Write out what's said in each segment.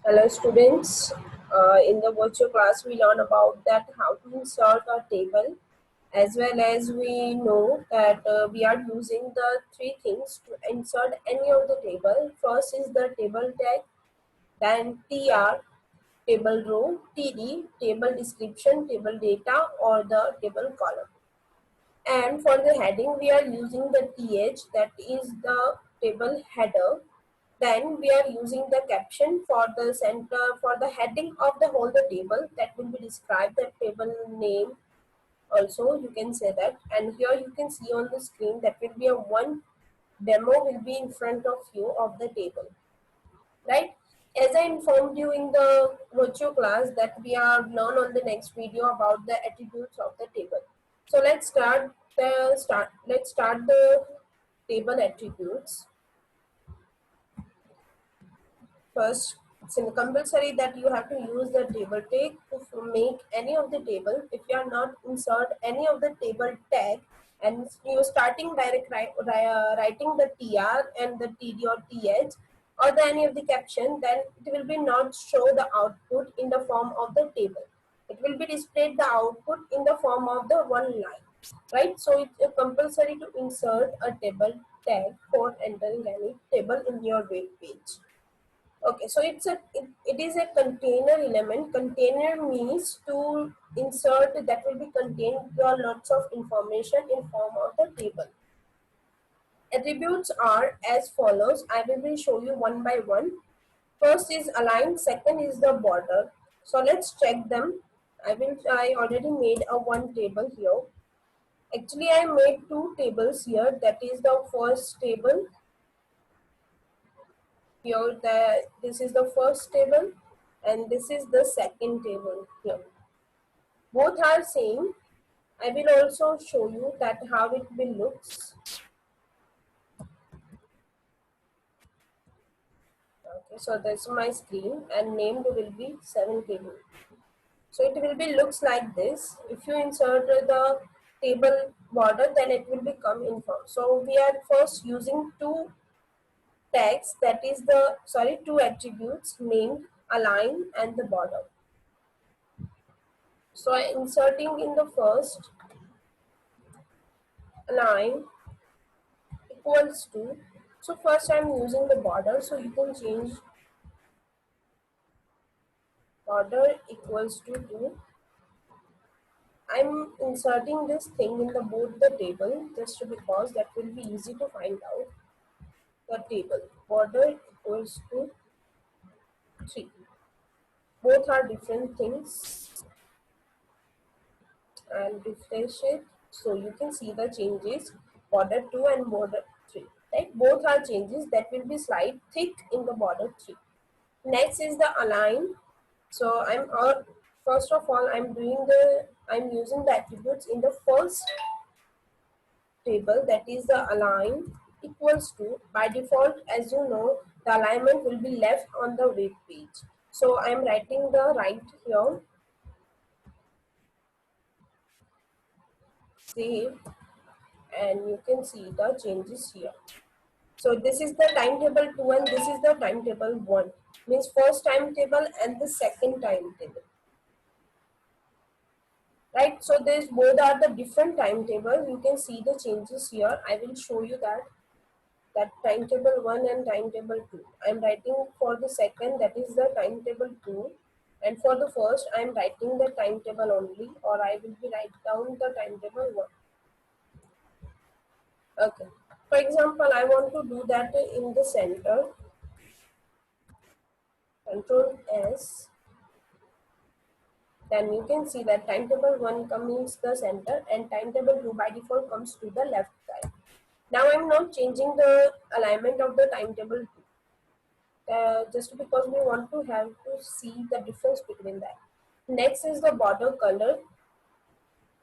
Hello students, in the virtual class we learn about that how to insert a table, as well as we know that we are using the three things to insert any of the table. First is the table tag, then TR, table row, TD, table description, table data, or the table column. And for the heading we are using the TH, that is the table header. Then we are using the caption for the center, for the heading of the whole the table, that will be described the table name also, you can say that. And here you can see on the screen that will be a one demo will be in front of you of the table, right? As I informed you in the virtual class that we are learn on the next video about the attributes of the table. So let's start the table attributes. First, it's compulsory that you have to use the table tag to make any of the table. If you are not insert any of the table tag and you're starting direct writing the tr and the td or th or the any of the caption, then it will be not show the output in the form of the table. It will be displayed the output in the form of the one line, right? So it's compulsory to insert a table tag for entering any table in your web page. Okay, so it is a container element. Container means to insert that will be contained your lots of information in form of the table. Attributes are as follows. I will show you one by one. First is align, second is the border. So let's check them. I already made a one table here. Actually I made two tables here. That is the first table. Here this is the first table and this is the second table here. Both are same. I will also show you that how it will looks. Okay, so that's my screen and named will be 7 table. So it will be looks like this. If you insert the table border, then it will become inform. So we are first using two tags, that is the two attributes named align and the border. So inserting in the first align equals to, so first I'm using the border, so you can change border equals to 2. I'm inserting this thing in the both the table just because that will be easy to find out. The table border equals to 3. Both are different things and refresh it, so you can see the changes. Border 2 and border 3, right? Both are changes that will be slight thick in the border 3. Next is the align. So first of all I'm using the attributes in the first table, that is the align equals to. By default, as you know, the alignment will be left on the web page. So I'm writing the right here, save, and you can see the changes here. So this is the timetable 2 and this is the timetable 1. Means first timetable and the second timetable. Right, so these both are the different timetable. You can see the changes here. I will show you that timetable 1 and timetable 2. I am writing for the second, that is the timetable 2, and for the first I am writing the timetable only, or I will be write down the timetable 1. Okay, for example I want to do that in the center. Control S, then you can see that timetable 1 comes the center and timetable 2 by default comes to the left side. Now I'm not changing the alignment of the timetable 2, just because we want to have to see the difference between that. Next is the border color.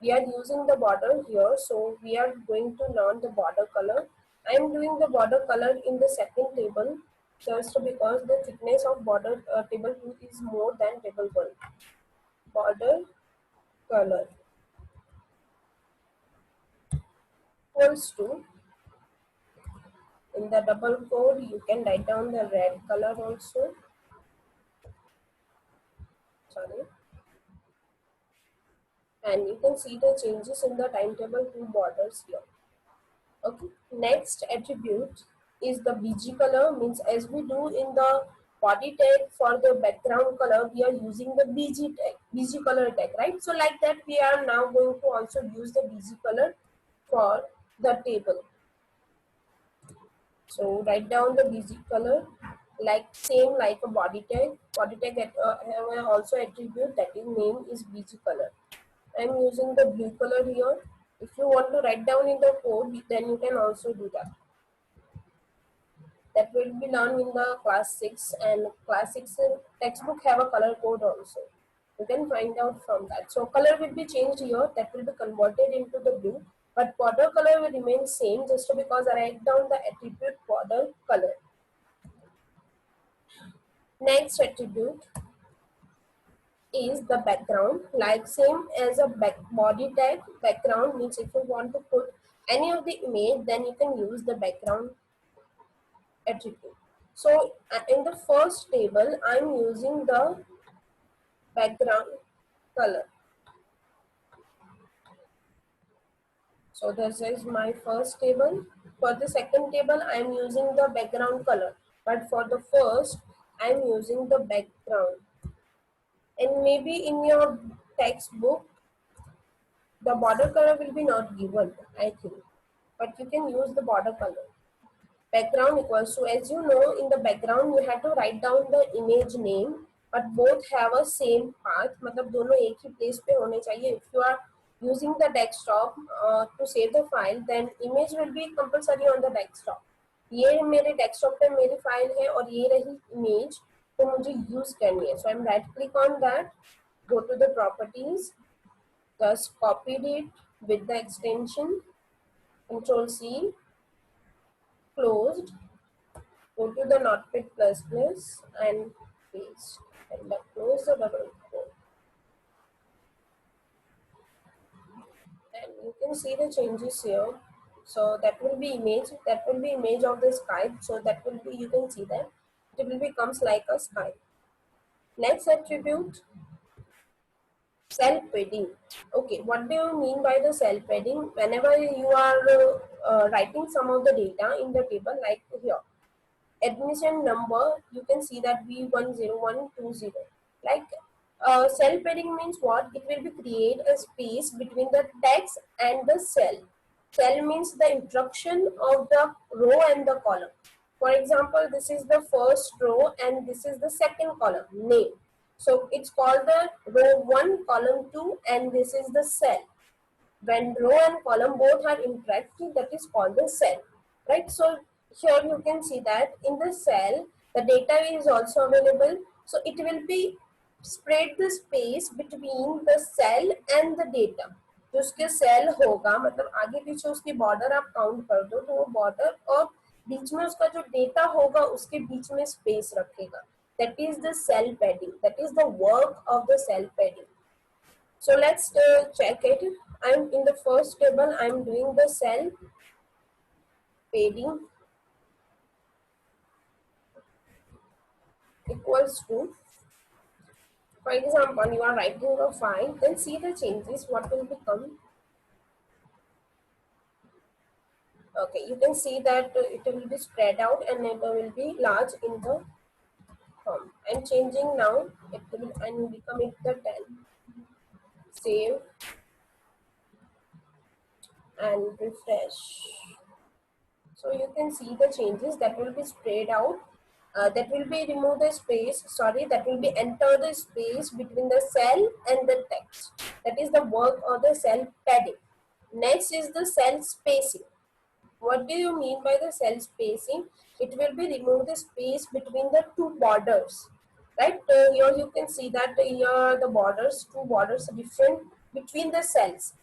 We are using the border here, so we are going to learn the border color. I am doing the border color in the second table just because the thickness of border table 2 is more than table 1. Border color equals to, in the double code you can write down the red color also, sorry, and you can see the changes in the timetable two borders here. Okay, next attribute is the bg color, means as we do in the body tag for the background color, we are using the bg color tag, right? So like that we are now going to also use the bg color for the table. So write down the bg color, like same like a body tag. Body tag have also attribute that is name is bg color. I'm using the blue color here. If you want to write down in the code, then you can also do that. That will be learned in the class 6, and class 6 textbook have a color code also. You can find out from that. So color will be changed here, that will be converted into the blue, but border color will remain same just because I write down the attribute border color. Next attribute is the background, like same as a body tag. Background means if you want to put any of the image, then you can use the background attribute. So in the first table, I'm using the background color. So this is my first table. For the second table, I'm using the background color. But for the first, I'm using the background. And maybe in your textbook, the border color will be not given, I think. But you can use the border color. Background equals to, as you know, in the background you have to write down the image name, but both have a same path, मतलब दोनों एक ही place पे होने चाहिए. If you are using the desktop to save the file, then image will be compulsory on the desktop. ये मेरे desktop पे मेरी फाइल है और ये रही image, तो मुझे use करनी है. So I'm right click on that, go to the properties, just copied it with the extension, Control C, closed, go to the Notepad++ and paste, and close the double quote, and you can see the changes here. So that will be image, of the sky. So that will be, you can see that it will becomes like a sky. Next attribute, cell padding. Okay, what do you mean by the cell padding? Whenever you are writing some of the data in the table, like here, admission number, you can see that B10120. Like cell padding means what? It will be create a space between the text and the cell. Cell means the instruction of the row and the column. For example, this is the first row and this is the second column, name. So it's called the row 1, column 2, and this is the cell. When row and column both are interacting, that is called the cell, right? So here you can see that in the cell the data is also available, so it will be spread the space between the cell and the data. जो उसके cell होगा, मतलब आगे पीछे उसकी border आप count कर दो, तो वो बॉर्डर और बीच में उसका जो डेटा होगा उसके बीच में स्पेस रखेगा. That is the cell padding. That is the work of the cell padding. So let's check it. I'm in the first table, I'm doing the cell padding equals to, for example, you are writing a file, then see the changes, what will become. Okay, you can see that it will be spread out and it will be large in the form. I'm changing now, it will and become it the 10. Save and refresh. So you can see the changes that will be spread out. That will be remove the space, sorry, that will be enter the space between the cell and the text. That is the work of the cell padding. Next is the cell spacing. What do you mean by the cell spacing? It will be remove the space between the two borders, right? Here you can see that here the borders, two borders different between the cells.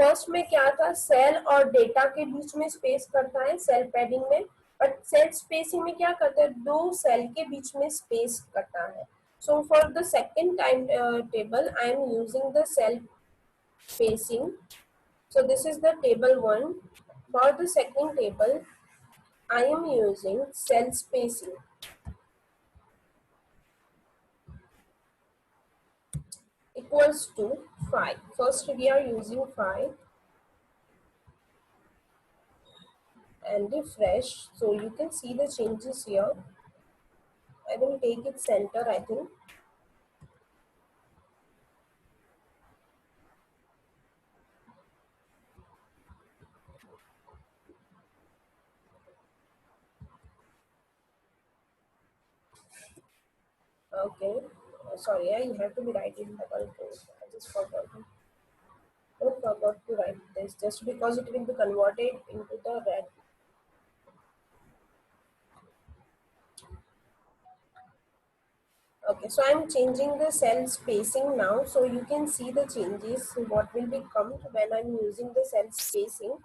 First में क्या था, cell और data के बीच में space करता है cell padding में, but cell spacing में क्या करता है, दो सेल के बीच में स्पेस करता है. So for the second time table I am using the cell spacing. So this is the table 1. For the second table, I am using cell spacing. equals to 5. First we are using 5 and refresh. So you can see the changes here. I will take it center, I think. Okay. Sorry, I have to be writing double quotes. I just forgot. Don't forget to write this just because it will be converted into the red. Okay, so I'm changing the cell spacing now, so you can see the changes what will become when I'm using the cell spacing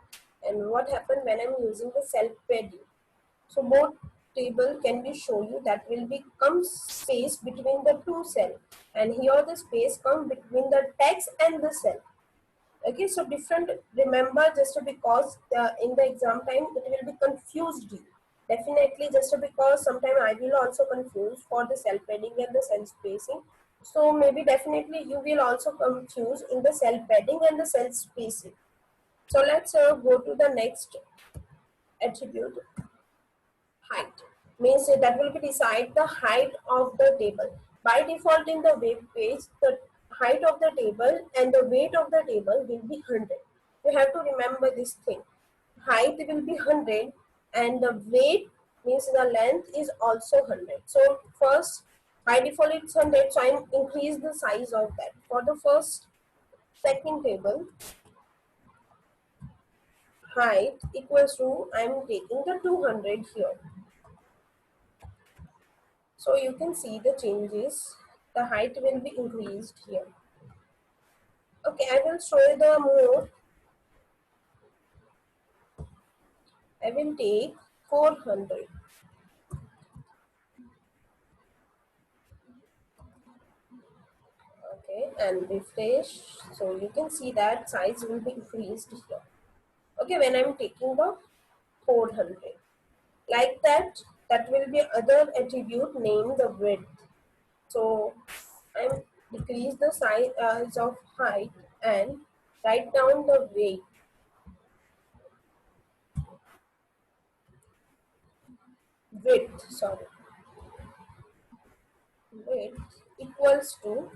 and what happened when I'm using the cell padding. So both table can be show you that will become space between the two cell, and here the space come between the text and the cell. Okay, so different, remember, just because in the exam time it will be confused you. Definitely, just because sometime I will also confuse for the cell padding and the cell spacing. So maybe definitely you will also confuse in the cell padding and the cell spacing. So let's go to the next attribute, height. Means that will be decide the height of the table. By default in the web page, the height of the table and the weight of the table will be 100. You have to remember this thing. Height will be 100 and the weight means the length is also 100. So first, by default it's 100, so I increase the size of that. For the first second table, height equals to, I am taking the 200 here. So you can see the changes. The height will be increased here. Okay, I will show you the more. I will take 400. Okay, and refresh. So you can see that size will be increased here. Okay, when I'm taking the 400. Like that, that will be other attribute named the width. So I'm decrease the size of height and write down the weight. Width, sorry. Width equals to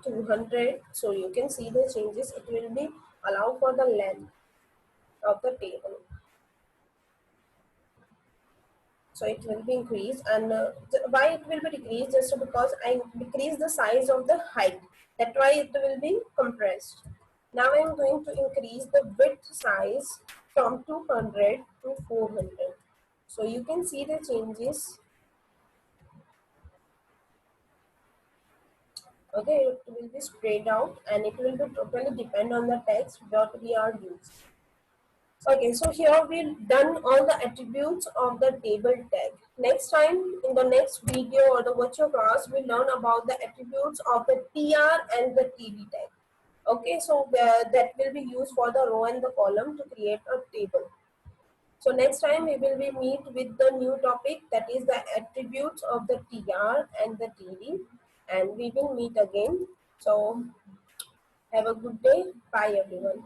200. So you can see the changes. It will be allow for the length of the table. So it will be increased, and why it will be decreased, just because I decrease the size of the height. That's why it will be compressed. Now I am going to increase the width size from 200 to 400. So you can see the changes. Okay, it will be spread out and it will be totally depend on the text that we are using. Okay, so here we've done all the attributes of the table tag. Next time, in the next video or the virtual class, we'll learn about the attributes of the TR and the TD tag. Okay, so that will be used for the row and the column to create a table. So next time we will be meet with the new topic, that is the attributes of the TR and the TD, and we will meet again. So have a good day. Bye everyone.